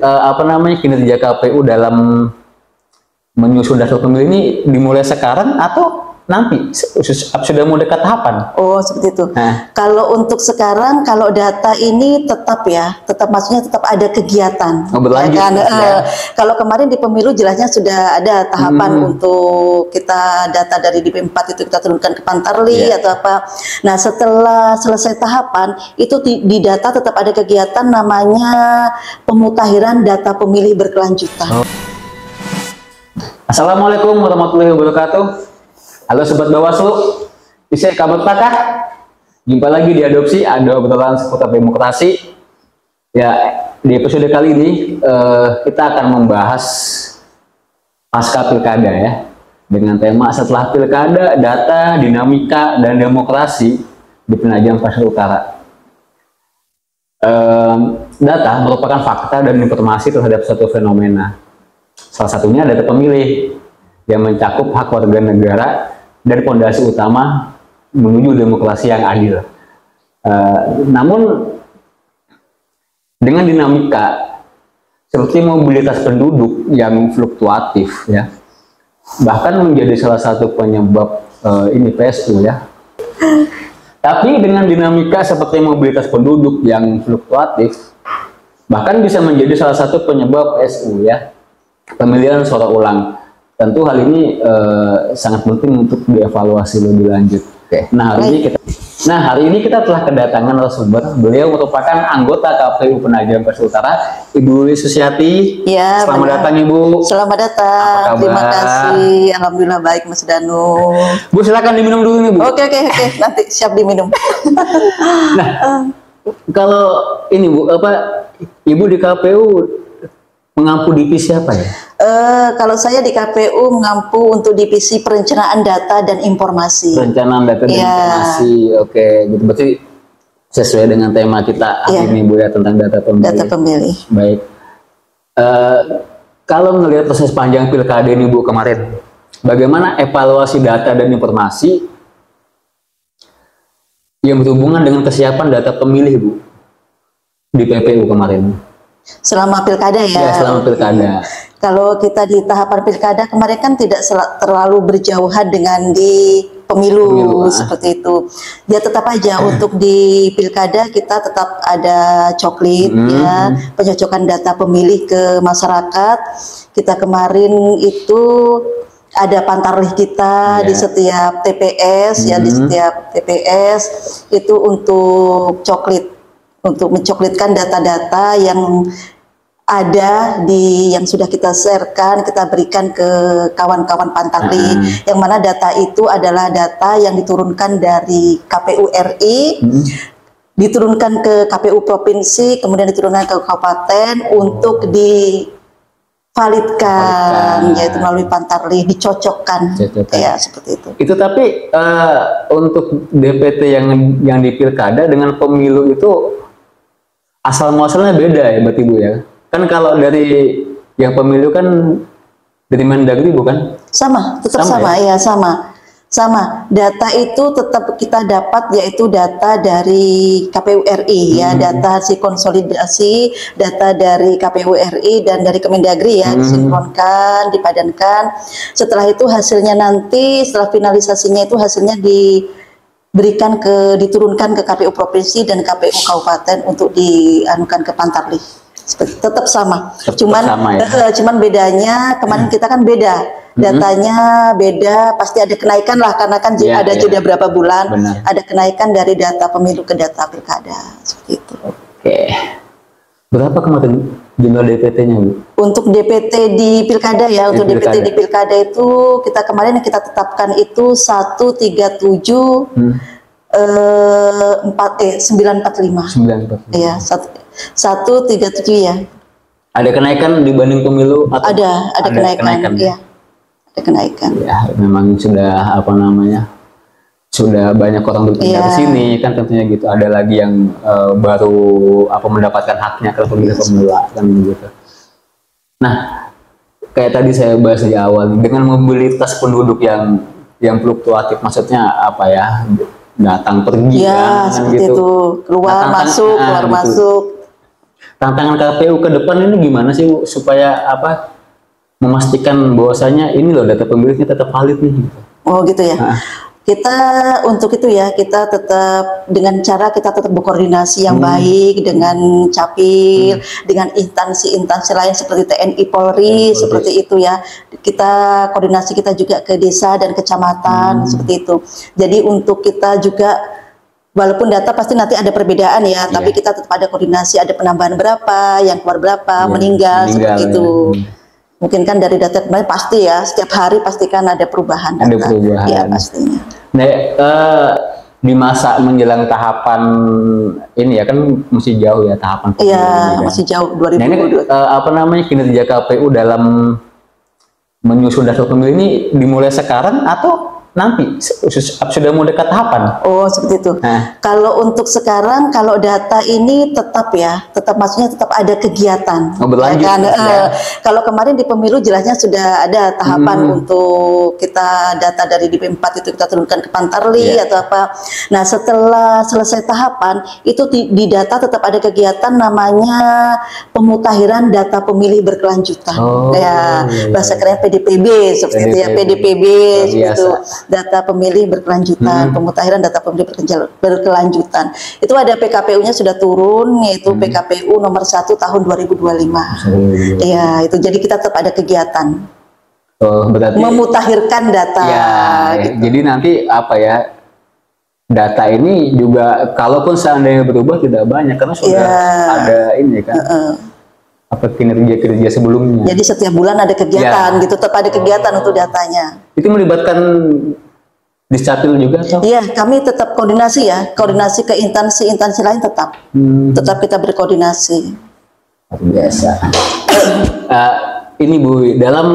Apa namanya, kinerja KPU dalam menyusun daftar pemilih ini dimulai sekarang atau nanti sudah mau dekat tahapan? Oh, seperti itu. Nah. Kalau untuk sekarang, kalau data ini tetap maksudnya tetap ada kegiatan. Berlanjut. Ya kan? Kalau kemarin di pemilu jelasnya sudah ada tahapan untuk kita data dari DP4 itu kita turunkan ke Pantarli atau apa. Nah, setelah selesai tahapan itu di data tetap ada kegiatan namanya pemutahiran data pemilih berkelanjutan. Assalamualaikum warahmatullahi wabarakatuh. Halo Sobat Bawaslu, saya kabar Pakah. Jumpa lagi di Adopsi, ada obrolan seputar demokrasi. Ya, di episode kali ini kita akan membahas pasca pilkada ya, dengan tema setelah pilkada, data, dinamika, dan demokrasi di Penajam Pasir Utara. Data merupakan fakta dan informasi terhadap suatu fenomena. Salah satunya data pemilih yang mencakup hak warga negara dan fondasi utama menuju demokrasi yang adil. Namun dengan dinamika seperti mobilitas penduduk yang fluktuatif ya, bahkan menjadi salah satu penyebab ini PSU ya. Tapi dengan dinamika seperti mobilitas penduduk yang fluktuatif bahkan bisa menjadi salah satu penyebab PSU ya, pemilihan suara ulang. Tentu hal ini sangat penting untuk dievaluasi lebih lanjut. Oke. Nah, hari ini kita telah kedatangan narasumber. Beliau merupakan anggota KPU Penajam Pasir Utara, Ibu Uli Susiati. Ya, selamat datang Ibu. Selamat datang. Terima kasih. Alhamdulillah baik Mas Danu. Bu, silakan diminum dulu nih Bu. Oke. Nanti siap diminum. Nah, kalau ini Bu, Ibu di KPU mengampu divisi apa ya? Kalau saya di KPU mengampu untuk divisi perencanaan data dan informasi. Perencanaan data dan informasi, oke. Gitu, berarti sesuai dengan tema kita hari ini Bu ya, tentang data pemilih. Data pemilih. Baik. Kalau melihat proses panjang pilkada ini Bu kemarin, bagaimana evaluasi data dan informasi yang berhubungan dengan kesiapan data pemilih Bu di PPU kemarin? Selama pilkada ya? Ya, selama pilkada. Kalau kita di tahapan pilkada kemarin kan tidak terlalu berjauhan dengan di pemilu seperti itu. Ya tetap aja untuk di pilkada kita tetap ada coklit ya, pencocokan data pemilih ke masyarakat. Kita kemarin itu ada pantarlih kita di setiap TPS ya, di setiap TPS itu untuk coklit. Untuk mencoklitkan data-data yang ada yang sudah kita sharekan, kita berikan ke kawan-kawan pantarlih, yang mana data itu adalah data yang diturunkan dari KPU RI, diturunkan ke KPU provinsi, kemudian diturunkan ke kabupaten untuk divalidkan, yaitu melalui pantarlih, dicocokkan. Ya seperti itu. Itu tapi untuk DPT yang di pilkada dengan pemilu itu asal muasalnya beda ya berarti Bu ya? Kan kalau dari yang pemilu kan dari Mendagri bukan? Sama, tetap sama ya, sama. Data itu tetap kita dapat, yaitu data dari KPU RI ya, data hasil konsolidasi, data dari KPU RI dan dari Kemendagri ya, disinkronkan, dipadankan. Setelah itu hasilnya nanti, setelah finalisasinya itu hasilnya diturunkan ke KPU provinsi dan KPU kabupaten untuk dianukan ke pantarlih. Tetap sama. Cuman bedanya kemarin kita kan beda. Datanya beda, pasti ada kenaikan lah karena kan ada jeda berapa bulan. Ada kenaikan dari data pemilu ke data pilkada seperti itu. Oke. Berapa kemarin jumlah DPT-nya Bu? Untuk DPT di pilkada ya, untuk DPT di pilkada itu kita kemarin yang kita tetapkan itu 137 945. Iya, 137 ya. Ada kenaikan dibanding pemilu? Ada kenaikan. Iya. Ada kenaikan. Ya, memang sudah sudah banyak orang berpindah ke sini kan, tentunya gitu. Ada lagi yang baru mendapatkan haknya ke pemilih pemula kan gitu. Nah, kayak tadi saya bahas di awal, dengan mobilitas penduduk yang fluktuatif, maksudnya apa ya, datang pergi kan seperti gitu. itu, keluar masuk keluar gitu. masuk. Tantangan KPU ke depan ini gimana sih Bu, supaya memastikan bahwasanya ini loh data pemilihnya tetap valid nih gitu. Oh gitu ya. Kita untuk itu ya, kita tetap dengan cara kita tetap berkoordinasi yang baik dengan Capil, dengan instansi-instansi lain seperti TNI, Polri, seperti itu ya. Kita koordinasi kita juga ke desa dan kecamatan seperti itu. Jadi untuk kita juga, walaupun data pasti nanti ada perbedaan ya, tapi kita tetap ada koordinasi, ada penambahan berapa, yang keluar berapa, meninggal seperti itu. Mungkin kan dari data kemarin pasti ya, setiap hari pastikan ada perubahan data. Ada perubahan. Ya pastinya. Nah, di masa menjelang tahapan ini ya kan masih jauh ya tahapan pemilu. Iya, masih jauh 2022. Nah, ini kinerja KPU dalam menyusun daftar pemilih ini dimulai sekarang atau nanti sudah mau dekat tahapan? Oh seperti itu. Kalau untuk sekarang, kalau data ini tetap maksudnya tetap ada kegiatan. Berlanjut. Ya kan? Kalau kemarin di pemilu jelasnya sudah ada tahapan untuk kita data dari DP4 itu kita turunkan ke Pantarli atau apa. Nah setelah selesai tahapan itu di data tetap ada kegiatan namanya pemutakhiran data pemilih berkelanjutan. Bahasa keren PDPB seperti itu ya, PDPB itu. Data pemilih berkelanjutan, pemutakhiran data pemilih berkelanjutan. Itu ada PKPU-nya sudah turun, yaitu PKPU nomor 1 tahun 2025. Iya, itu jadi kita tetap ada kegiatan. Berarti memutakhirkan data. Gitu. Jadi nanti data ini juga kalaupun seandainya berubah tidak banyak karena sudah ada ini kan. Kinerja sebelumnya. Jadi setiap bulan ada kegiatan gitu, tetap ada kegiatan untuk datanya. Itu melibatkan Discapil juga atau? Iya, kami tetap koordinasi ke instansi lain tetap kita berkoordinasi. Biasa. Ini Bu, dalam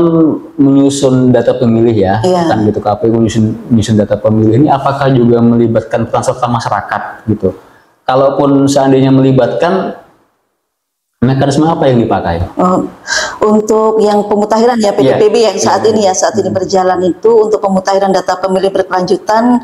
menyusun data pemilih kan gitu, KPU menyusun data pemilih ini apakah juga melibatkan peran serta masyarakat gitu? Kalaupun seandainya melibatkan, mekanisme apa yang dipakai? Untuk yang pemutakhiran ya PDPB yang saat ini berjalan itu, untuk pemutakhiran data pemilih berkelanjutan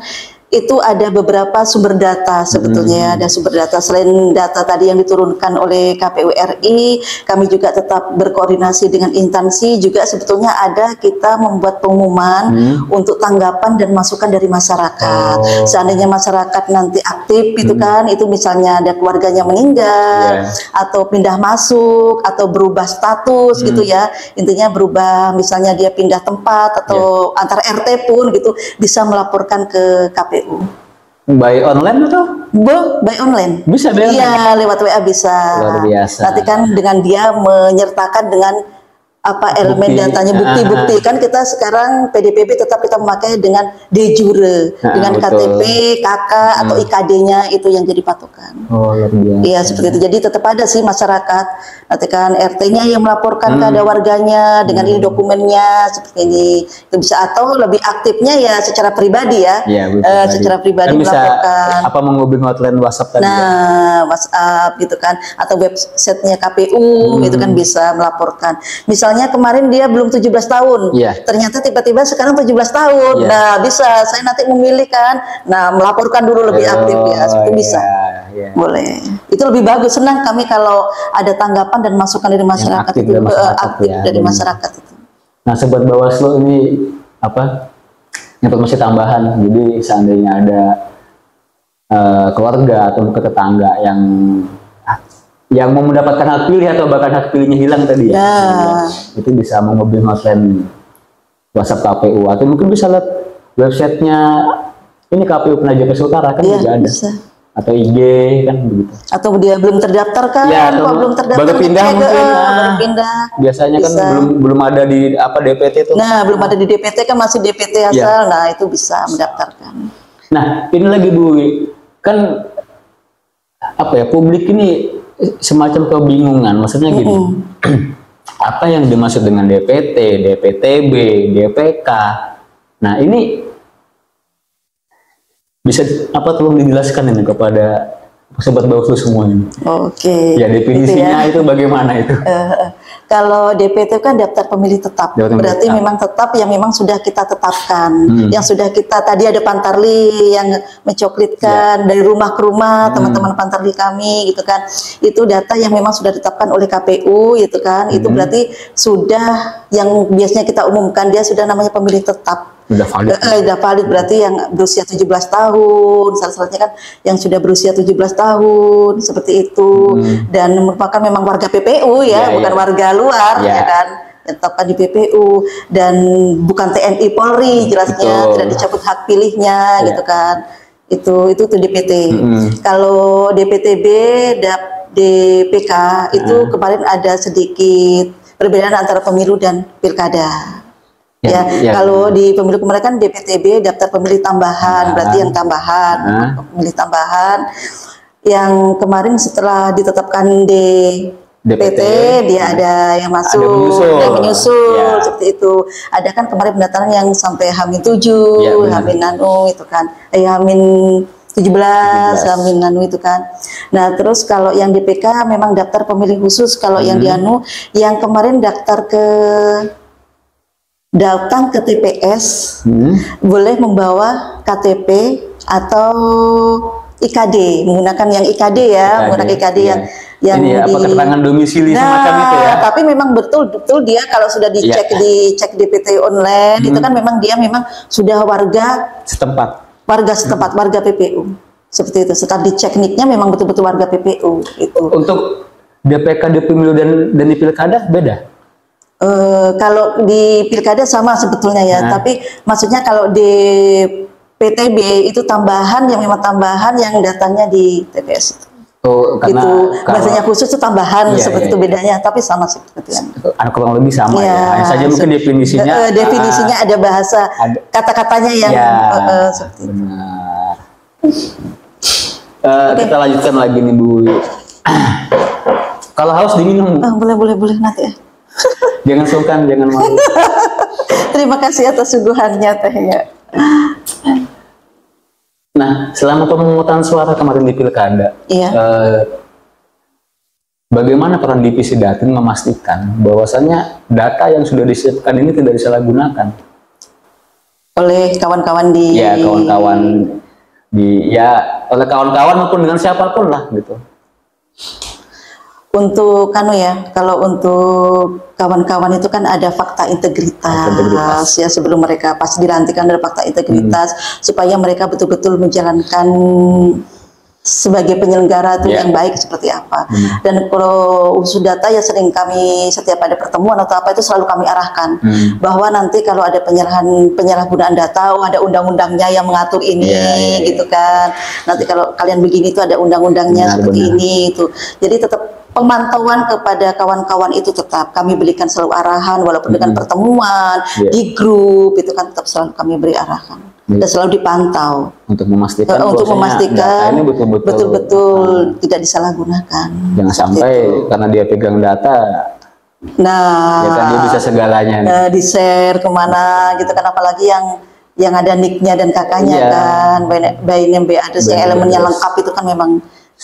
itu ada beberapa sumber data sebetulnya. Ada sumber data selain data tadi yang diturunkan oleh KPU RI, kami juga tetap berkoordinasi dengan instansi juga. Sebetulnya ada kita membuat pengumuman untuk tanggapan dan masukan dari masyarakat. Seandainya masyarakat nanti aktif itu kan, itu misalnya ada keluarganya meninggal atau pindah masuk atau berubah status gitu ya, intinya berubah, misalnya dia pindah tempat atau antar RT pun gitu, bisa melaporkan ke KPU. By online atau? By online. Bisa deh. Iya, lewat WA bisa. Luar biasa. Nanti kan dengan dia menyertakan dengan elemen datanya, bukti-bukti kan kita sekarang PDPB tetap kita memakai dengan de jure, dengan KTP, KK atau IKD-nya itu yang jadi patokan. Luar biasa. Iya seperti itu. Jadi tetap ada sih masyarakat, nanti kan RT-nya yang melaporkan kepada warganya dengan ini dokumennya seperti ini. Itu bisa, atau lebih aktifnya ya secara pribadi ya. Secara pribadi kan melaporkan. Bisa menghubungi hotline WhatsApp tadi. WhatsApp gitu kan, atau websitenya KPU itu kan bisa melaporkan. Misalnya kemarin dia belum 17 tahun, ternyata tiba-tiba sekarang 17 tahun. Nah bisa, saya nanti memilih kan, nah melaporkan dulu lebih aktif ya, seperti bisa. Boleh. Itu lebih bagus, senang kami kalau ada tanggapan dan masukan dari masyarakat itu, aktif dari masyarakat itu. Nah Sobat Bawaslu ini informasi tambahan, jadi seandainya ada keluarga atau tetangga yang mau mendapatkan hak pilih atau bahkan hak pilihnya hilang tadi itu bisa menghubungi hotline WhatsApp KPU atau mungkin bisa lihat websitenya ini KPU Penajam Pasir Utara kan juga ada, bisa. Atau IG kan begitu, atau dia belum terdaftar kan, belum terdaftar baru pindah biasanya bisa. Kan belum ada di DPT itu, belum ada di DPT kan, masih DPT asal, nah itu bisa mendaftarkan. Nah ini lagi Bu, kan publik ini semacam kebingungan, maksudnya gini, apa yang dimaksud dengan DPT, DPTB, DPK? Nah ini Bisa apa tolong dijelaskan ini kepada sobat Bawaslu semua ini? Oke. Ya definisinya Gitu ya. itu bagaimana itu? Kalau DPT kan daftar pemilih tetap, Daftar pemilih berarti tetap. memang tetap yang memang sudah kita tetapkan, yang sudah kita tadi ada Pantarli yang mencoklitkan dari rumah ke rumah teman-teman Pantarli kami gitu kan, itu data yang memang sudah ditetapkan oleh KPU gitu kan, itu berarti sudah yang biasanya kita umumkan dia sudah namanya pemilih tetap. Udah valid. Udah valid berarti yang berusia 17 tahun, syarat-syaratnya kan yang sudah berusia 17 tahun seperti itu, dan merupakan memang warga PPU ya, bukan warga luar ya kan, tetapkan di PPU dan bukan TNI Polri jelasnya, tidak dicabut hak pilihnya gitu kan, itu DPT. Kalau DPTB, DPK itu kemarin ada sedikit perbedaan antara pemilu dan pilkada. Ya, kalau di pemilu kemarin kan DPTB daftar pemilih tambahan, berarti yang tambahan, pemilih tambahan. Yang kemarin setelah ditetapkan DPT, dia ada yang masuk, ada menyusul, seperti itu. Ada kan kemarin pendaftaran yang sampai H-7, H-nano itu kan, H-17, H-nano itu kan. Nah, terus kalau yang DPK memang daftar pemilih khusus, kalau yang di anu, yang kemarin datang ke TPS boleh membawa KTP atau IKD, menggunakan yang IKD ya, menggunakan IKD yang ini apa keterangan domisili semacam itu ya. Tapi memang betul dia kalau sudah dicek dicek DPT online itu kan memang dia memang sudah warga setempat, warga PPU seperti itu. Setelah dicek niknya memang betul-betul warga PPU itu. Untuk DPK di pemilu dan di pilkada beda? Kalau di pilkada sama sebetulnya ya, tapi maksudnya kalau di PTB itu tambahan yang memang tambahan yang datanya di TPS itu. Oh, karena itu bahasanya khusus itu tambahan seperti itu bedanya, tapi sama seperti yang kurang lebih sama ya. Hanya saja mungkin definisinya ada bahasa kata-katanya yang seperti itu. Kita lanjutkan lagi nih Bu. Kalau haus diminum. Boleh nanti ya. Jangan sungkan, jangan malu. Terima kasih atas suguhannya tehnya. Nah, selama pemungutan suara kemarin di pilkada, bagaimana peran divisi Datin memastikan bahwasannya data yang sudah disiapkan ini tidak disalahgunakan oleh kawan-kawan di oleh kawan-kawan maupun dengan siapapun lah gitu. Untuk kalau untuk kawan-kawan itu kan ada fakta integritas ya, sebelum mereka pasti dilantikan ada fakta integritas supaya mereka betul-betul menjalankan sebagai penyelenggara itu yang baik seperti apa. Dan kalau usul data ya sering kami setiap ada pertemuan atau apa itu selalu kami arahkan bahwa nanti kalau ada penyalahgunaan data, ada undang-undangnya yang mengatur ini gitu kan. Nanti kalau kalian begini itu ada undang-undangnya seperti ini itu. Jadi tetap pemantauan kepada kawan-kawan itu tetap kami berikan selalu arahan, walaupun dengan pertemuan di grup itu kan tetap selalu kami beri arahan dan selalu dipantau untuk memastikan data ini betul-betul tidak disalahgunakan. Jangan sampai karena dia pegang data, ya kan dia bisa segalanya di share kemana gitu kan, apalagi yang ada nicknya dan kakaknya kan, by name by address yang elemennya lengkap itu kan memang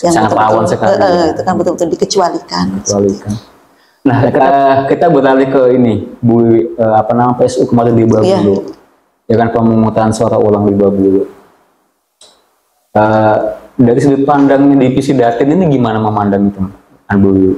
yang sangat rawan sekali. Itu kan betul-betul dikecualikan. Nah, kita beralih ke ini, Bu, PSU kemarin di Babulu, ya kan pemungutan suara ulang di Babulu. Dari sudut pandangnya divisi Datin ini gimana memandang itu, Bu?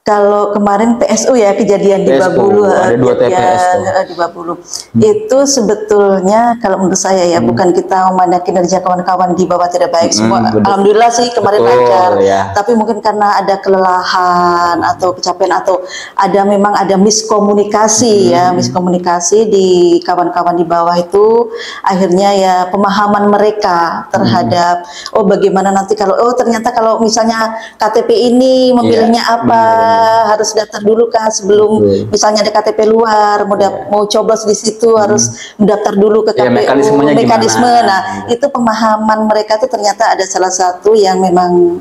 Kalau kemarin PSU ya kejadian di Babulu, ada 2 TPS di Babulu. Itu sebetulnya kalau menurut saya ya bukan kita memandang kinerja kawan-kawan di bawah tidak baik semua. Alhamdulillah sih kemarin lancar. Tapi mungkin karena ada kelelahan atau kecapean atau memang ada miskomunikasi miskomunikasi di kawan-kawan di bawah itu, akhirnya ya pemahaman mereka terhadap bagaimana nanti kalau ternyata kalau misalnya KTP ini memilihnya apa, harus daftar dulu kan sebelum misalnya ada KTP luar mau coblos di situ harus mendaftar dulu ke KPU mekanisme. Nah itu pemahaman mereka tuh ternyata ada salah satu yang memang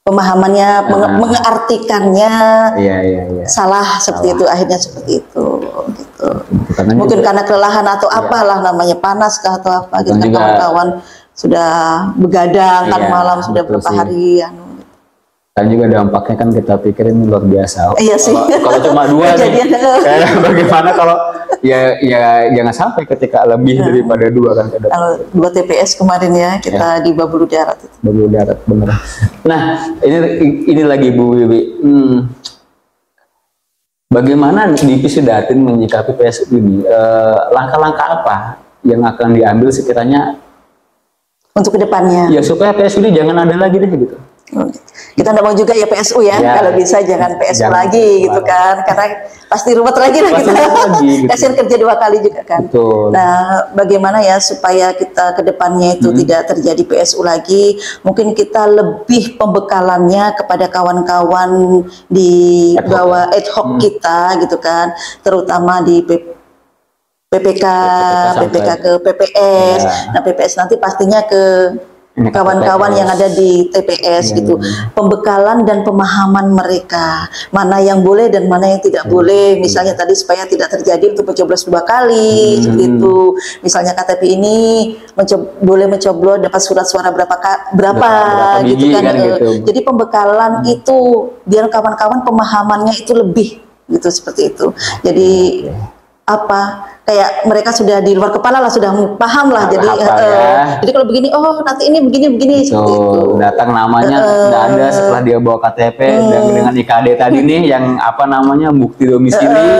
pemahamannya mengartikannya salah seperti itu, akhirnya seperti itu gitu. Mungkin karena kelelahan atau apalah namanya, panas kah atau apa gitu kan, kawan-kawan sudah begadang kan malam sudah berapa hari dan juga dampaknya kan kita pikir ini luar biasa. Iya sih. Kalau cuma 2 nih, bagaimana kalau ya jangan sampai ketika lebih daripada 2 kan. Kalau 2 TPS kemarin ya kita di Babulu Darat. Babulu Darat bener. Nah ini lagi Bu Wiwi. Bagaimana Divisi Datin menyikapi PSU ini? Langkah-langkah apa yang akan diambil sekiranya untuk kedepannya? Ya supaya PSU ini jangan ada lagi deh gitu. Kita tidak mau juga ya PSU ya, kalau bisa jangan PSU lagi gitu kan, karena pasti ruwet lagi lah kita, kasihan kerja 2 kali juga kan. Betul. Nah bagaimana ya supaya kita kedepannya itu tidak terjadi PSU lagi, mungkin kita lebih pembekalannya kepada kawan-kawan di bawah ad hoc kita gitu kan, terutama di PPK ke PPS. Nah PPS nanti pastinya ke kawan-kawan yang ada di TPS gitu, pembekalan dan pemahaman mereka, mana yang boleh dan mana yang tidak boleh, misalnya tadi supaya tidak terjadi untuk mencoblos 2 kali gitu, misalnya KTP ini boleh mencoblos dapat surat suara berapa gitu kan, gitu. Jadi pembekalan itu biar kawan-kawan pemahamannya itu lebih gitu, seperti itu. Jadi kayak mereka sudah di luar kepala lah, sudah paham lah. Jadi kalau begini, oh nanti ini begini seperti itu. Datang namanya nggak ada setelah dia bawa KTP dan dengan IKD tadi nih yang bukti domisili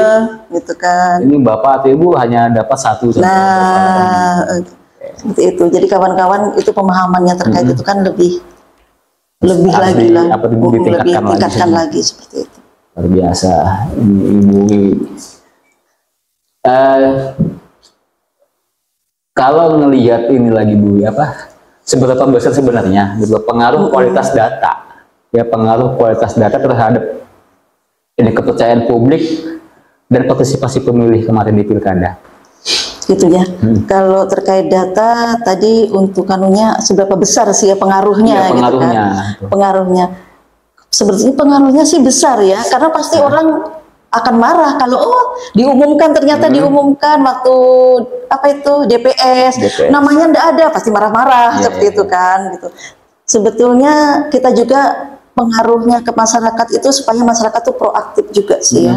gitu kan. Ini Bapak atau Ibu hanya dapat 1. Seperti itu. Jadi kawan-kawan itu pemahamannya terkait itu kan lebih lagi lah, lebih tingkatkan lagi seperti itu. Luar biasa ini Ibu. Kalau ngelihat ini lagi Bu, seberapa besar sebenarnya pengaruh kualitas data, pengaruh kualitas data terhadap ini kepercayaan publik dan partisipasi pemilih kemarin di pilkada? Gitu ya. Kalau terkait data tadi untuk kanunya seberapa besar sih ya pengaruhnya? Pengaruhnya. Gitu kan? Pengaruhnya. Sebenarnya pengaruhnya sih besar ya, karena pasti orang akan marah kalau diumumkan ternyata diumumkan waktu DPS. Namanya ndak ada, pasti marah-marah seperti itu kan gitu. Sebetulnya kita juga pengaruhnya ke masyarakat itu supaya masyarakat tuh proaktif juga sih ya.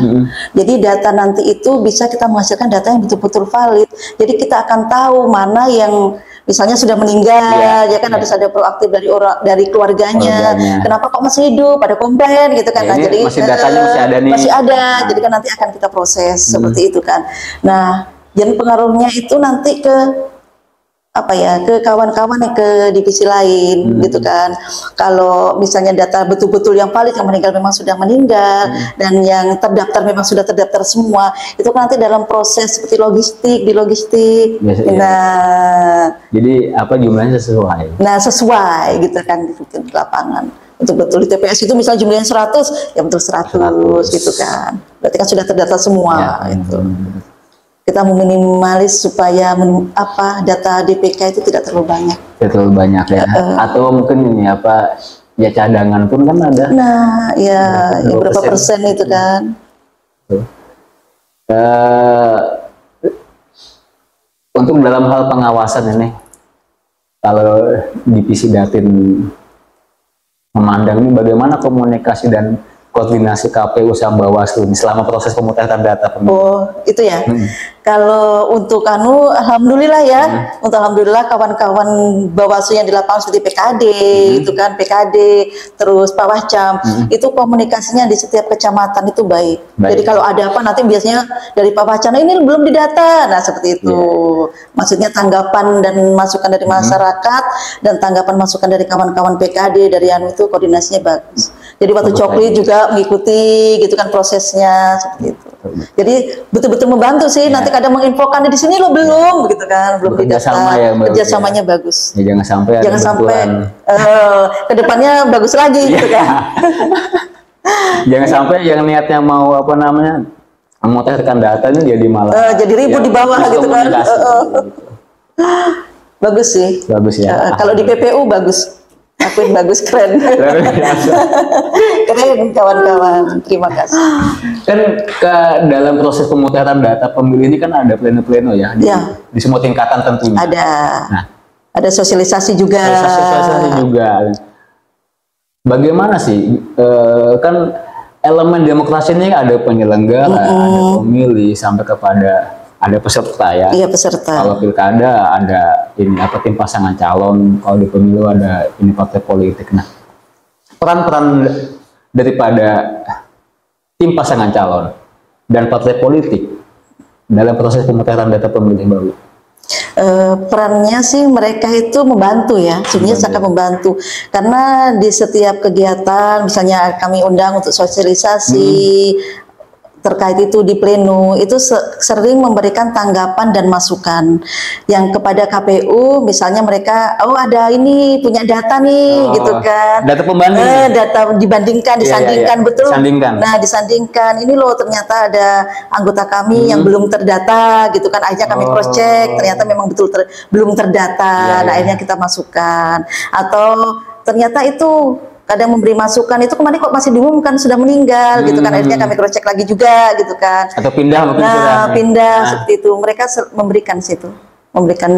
Jadi data nanti itu bisa kita menghasilkan data yang betul-betul valid. Jadi kita akan tahu mana yang misalnya sudah meninggal, kan harus ada proaktif dari keluarganya. Kenapa kok masih hidup? Pada komplain gitu kan. Nah, jadi masih datanya masih ada nih. Masih ada. Jadi kan nanti akan kita proses seperti itu kan. Nah, jadi pengaruhnya itu nanti ke ke kawan-kawan yang ke divisi lain gitu kan. Kalau misalnya data betul-betul yang valid, yang meninggal memang sudah meninggal dan yang terdaftar memang sudah terdaftar semua, itu kan nanti dalam proses seperti logistik. Jadi jumlahnya sesuai. Nah sesuai gitu kan di lapangan. Untuk betul di TPS itu misalnya jumlahnya 100, ya betul 100 gitu kan. Berarti kan sudah terdata semua itu. Kita meminimalis supaya data DPK itu tidak terlalu banyak. Tidak terlalu banyak ya. Atau mungkin ini cadangan pun kan ada. Nah, ya berapa persen itu kan. Untuk dalam hal pengawasan ini, kalau Divisi Datin memandang ini bagaimana komunikasi dan koordinasi KPU sama Bawaslu selama proses pemutahiran data pemilih? Oh, itu ya. Kalau untuk alhamdulillah ya, untuk alhamdulillah kawan-kawan Bawaslu yang di lapangan seperti PKD, itu kan PKD, terus Pawacam, itu komunikasinya di setiap kecamatan itu baik. Jadi kalau ada apa nanti biasanya dari Pawacam, ini belum didata, nah seperti itu. Maksudnya tanggapan dan masukan dari masyarakat dan tanggapan masukan dari kawan-kawan PKD dari itu koordinasinya bagus. Jadi waktu Cokli juga mengikuti gitu kan prosesnya seperti itu. Jadi betul-betul membantu sih. Nanti kadang menginfokan di sini lo belum, begitu kan, belum didaftar. Kerjasamanya bagus. Ya, jangan sampai kedepannya bagus lagi, gitu kan. Jangan sampai yang niatnya mau memutihkan data ini jadi malah. Jadi ribut di bawah gitu kan. Bagus sih. Bagus ya. Kalau di PPU bagus. Ngakuin bagus, keren. Luar biasa. Keren kawan-kawan, terima kasih. Kan dalam proses pemutahiran data pemilih ini kan ada pleno-pleno ya, di semua tingkatan tentunya. Ada. Nah, ada sosialisasi juga. Sosialisasi juga. Bagaimana sih kan elemen demokrasi ini ada penyelenggara, ada pemilih sampai kepada ada peserta ya. Iya, peserta. Kalau pilkada ada ini apa tim pasangan calon, kalau di pemilu ada ini partai politik. Nah, peran-peran daripada tim pasangan calon dan partai politik dalam proses pemutahiran data pemilih baru. Perannya sih mereka itu membantu ya, sebenarnya sangat membantu karena di setiap kegiatan misalnya kami undang untuk sosialisasi terkait itu di pleno itu sering memberikan tanggapan dan masukan yang kepada KPU, misalnya mereka ada ini punya data nih gitu kan, data pembanding, data dibandingkan, disandingkan, betul. Disandingkan. Nah, disandingkan ini loh ternyata ada anggota kami yang belum terdata gitu kan, akhirnya kami cross check ternyata memang betul belum terdata. Nah, akhirnya kita masukkan, atau ternyata itu kadang memberi masukan itu kemarin kok masih diumumkan sudah meninggal gitu kan, akhirnya kami cross check lagi juga gitu kan, atau pindah mungkin. Pindah seperti itu, mereka memberikan situ, memberikan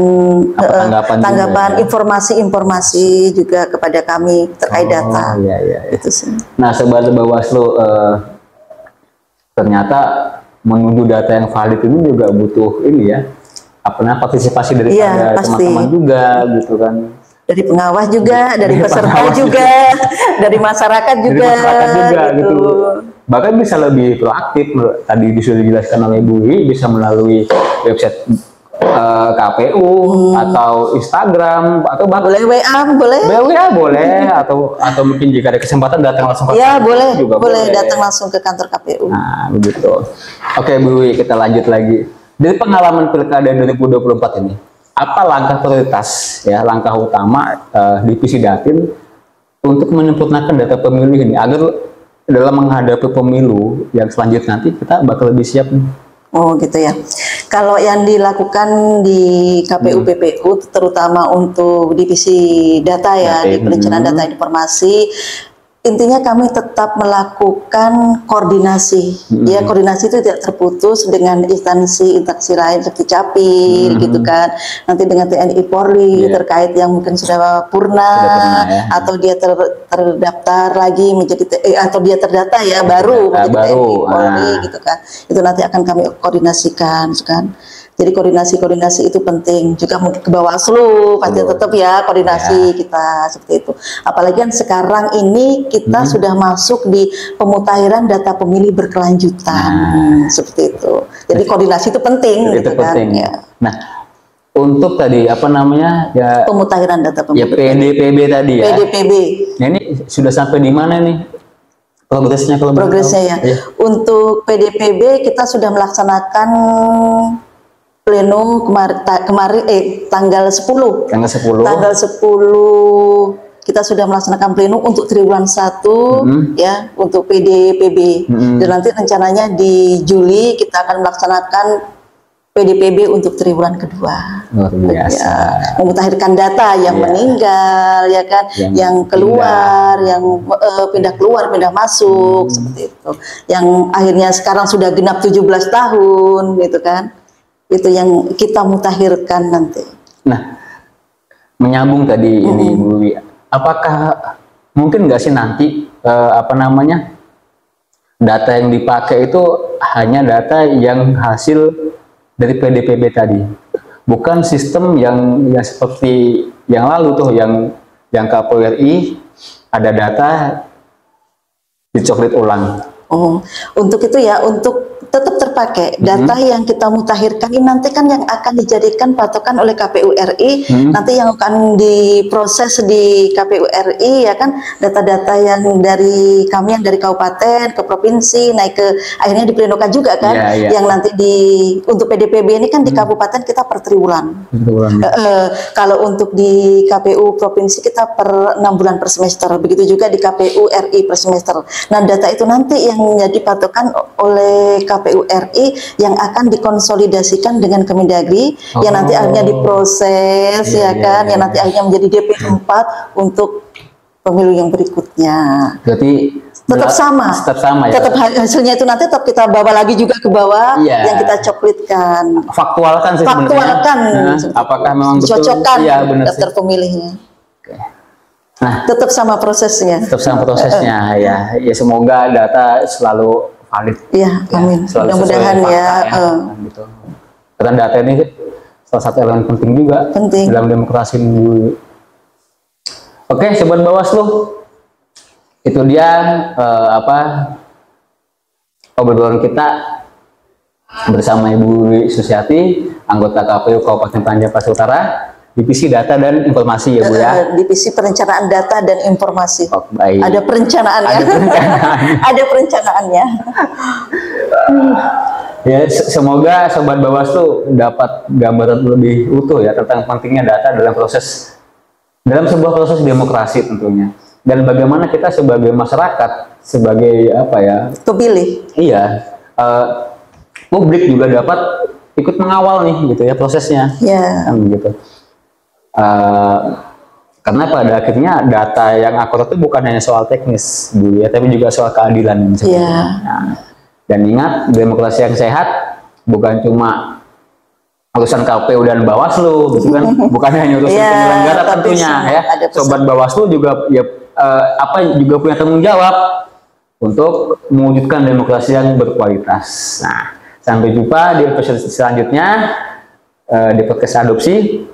tanggapan informasi juga kepada kami terkait data. Itu sih. Nah, Sobat Bawaslu, ternyata menuju data yang valid ini juga butuh ini ya, partisipasi dari teman-teman juga gitu kan. Dari pengawas juga, dari peserta juga, dari masyarakat juga, gitu. Bahkan bisa lebih proaktif, tadi sudah dijelaskan oleh Bu Wi, bisa melalui website KPU atau Instagram atau bahkan WA boleh atau mungkin jika ada kesempatan datang langsung ke KPU juga boleh datang langsung ke kantor KPU. Nah, begitu. Oke, Bu Wi, kita lanjut lagi. Dari pengalaman Pilkada 2024 ini, apa langkah prioritas ya, langkah utama divisi Datin untuk menyempurnakan data pemilih ini agar dalam menghadapi pemilu yang selanjutnya nanti kita bakal lebih siap nih? Oh gitu ya. Kalau yang dilakukan di KPU PPU terutama untuk divisi data ya, di perencanaan data informasi, intinya kami tetap melakukan koordinasi. Ya, koordinasi itu tidak terputus dengan instansi lain seperti Capil gitu kan. Nanti dengan TNI Polri terkait yang mungkin sudah purna atau dia terdaftar lagi menjadi atau dia terdata ya baru menjadi TNI Polri gitu kan. Itu nanti akan kami koordinasikan kan. Jadi koordinasi itu penting juga, mungkin ke Bawaslu pasti tetap ya koordinasi kita seperti itu. Apalagi kan sekarang ini kita sudah masuk di pemutahiran data pemilih berkelanjutan seperti itu. Jadi koordinasi itu penting gitu kan. Ya. Nah, untuk tadi apa namanya ya pemutahiran data pemilih. Ya PDPB tadi ya. PDPB. Nah, ini sudah sampai di mana nih? Progresnya kalau ya. Untuk PDPB kita sudah melaksanakan pleno kemarin tanggal 10 kita sudah melaksanakan pleno untuk triwulan 1 ya untuk PDPB dan nanti rencananya di Juli kita akan melaksanakan PDPB untuk triwulan kedua. Luar biasa. Ya, memutakhirkan data yang meninggal ya kan, yang keluar, yang pindah keluar, pindah masuk seperti itu. Yang akhirnya sekarang sudah genap 17 tahun gitu kan. Itu yang kita mutakhirkan nanti. Nah, menyambung tadi ini Bu Wi, apakah mungkin nggak sih nanti data yang dipakai itu hanya data yang hasil dari PDPB tadi, bukan sistem yang seperti yang lalu tuh yang KPU RI ada data dicoklit ulang. Oh, untuk itu ya, untuk tetap terpakai data yang kita mutakhirkan ini nanti kan yang akan dijadikan patokan oleh KPU RI, nanti yang akan diproses di KPU RI ya kan, data-data yang dari kami yang dari kabupaten ke provinsi naik ke akhirnya diplenokan juga kan, yang nanti untuk PDPB ini kan di kabupaten kita per triwulan. Kalau untuk di KPU provinsi kita per 6 bulan per semester, begitu juga di KPU RI per semester. Nah, data itu nanti yang menjadi patokan oleh KPU RI yang akan dikonsolidasikan dengan Kemendagri yang nanti akhirnya diproses yang nanti akhirnya menjadi DP4 untuk pemilu yang berikutnya. Berarti Tetap sama. Tetap sama ya. Tetap hasilnya itu nanti tetap kita bawa lagi juga ke bawah, Iya. yang kita coplitkan. Faktualkan sih sebenarnya. Faktualkan. Nah, apakah memang betul? Cocokkan Iya, benar daftar sih. pemilihnya. Oke. Nah, Tetap sama prosesnya. tetap sama prosesnya ya. Ya semoga data selalu valid. Iya, amin. Selalu Mudah-mudahan sesuai ya. fakta gitu. Karena data ini salah satu elemen penting juga Penting. dalam demokrasi dulu. Oke, sobat Bawaslu, itu dia obrolan kita bersama Ibu Wiwi Susiati, anggota KPU Kabupaten Penajam Pasir Utara, Divisi Data dan Informasi ya Bu ya. Divisi Perencanaan Data dan Informasi. Oh, baik. Ada perencanaan ya. Ada perencanaan. Ada perencanaannya. Ya, semoga Sobat Bawaslu dapat gambaran lebih utuh ya tentang pentingnya data dalam sebuah proses demokrasi tentunya. Dan bagaimana kita sebagai masyarakat, sebagai Kepilih. iya, publik juga dapat ikut mengawal nih gitu ya prosesnya. Ya. Kan gitu. Karena pada akhirnya data yang akurat itu bukan hanya soal teknis, Bu ya, tapi juga soal keadilan misalnya. Ya. Nah, dan ingat, demokrasi yang sehat bukan cuma urusan KPU dan Bawaslu, gitu kan? Bukan hanya urusan Ya, penyelenggara tapi tentunya semua ya. ada pesan. Sobat Bawaslu juga ya juga punya tanggung jawab untuk mewujudkan demokrasi yang berkualitas. Nah, sampai jumpa di episode selanjutnya di podcast Adopsi.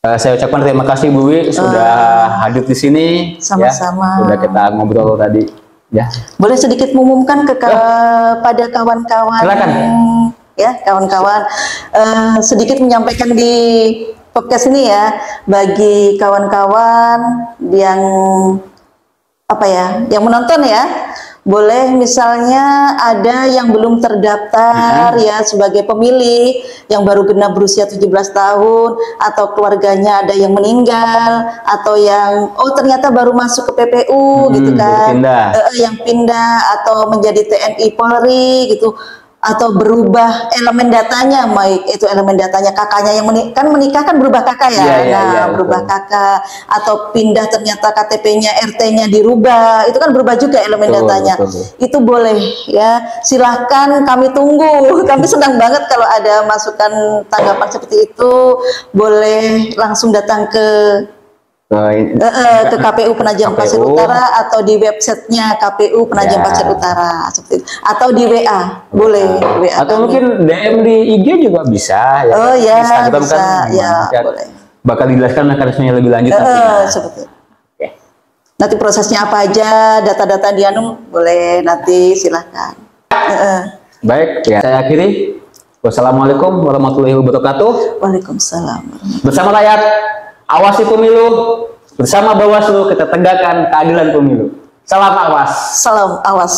Saya ucapkan terima kasih Bu Wi sudah hadir di sini. Sama-sama. Ya, sudah kita ngobrol tadi. Ya. Boleh sedikit mengumumkan pada kawan-kawan. Silakan. Ya, kawan-kawan. Sedikit menyampaikan di podcast ini ya, bagi kawan-kawan yang yang menonton ya, boleh misalnya ada yang belum terdaftar ya sebagai pemilih yang baru genap berusia 17 tahun, atau keluarganya ada yang meninggal, atau yang ternyata baru masuk ke PPU gitu kan, yang pindah atau menjadi TNI Polri gitu, atau berubah elemen datanya, baik itu elemen datanya kakaknya yang menikah kan berubah kakak ya, berubah kakak, atau pindah ternyata KTP-nya RT-nya dirubah, itu kan berubah juga elemen datanya. Itu boleh ya, silahkan, kami tunggu. Kami senang banget kalau ada masukan tanggapan seperti itu. Boleh langsung datang ke KPU Penajam Pasir Utara, atau di websitenya KPU Penajam Pasir Utara seperti itu. Atau di WA boleh, WA atau mungkin DM di IG juga bisa ya. Instagram bisa kan ya, boleh. Bakal dijelaskan mekanismenya lebih lanjut seperti itu. Nanti prosesnya apa aja, data-data dianu boleh nanti silahkan. Baik ya, saya akhiri. Wassalamualaikum warahmatullahi wabarakatuh. Waalaikumsalam. Bersama rakyat, awasi pemilu, bersama Bawaslu kita tegakkan keadilan pemilu. Salam awas. Salam awas.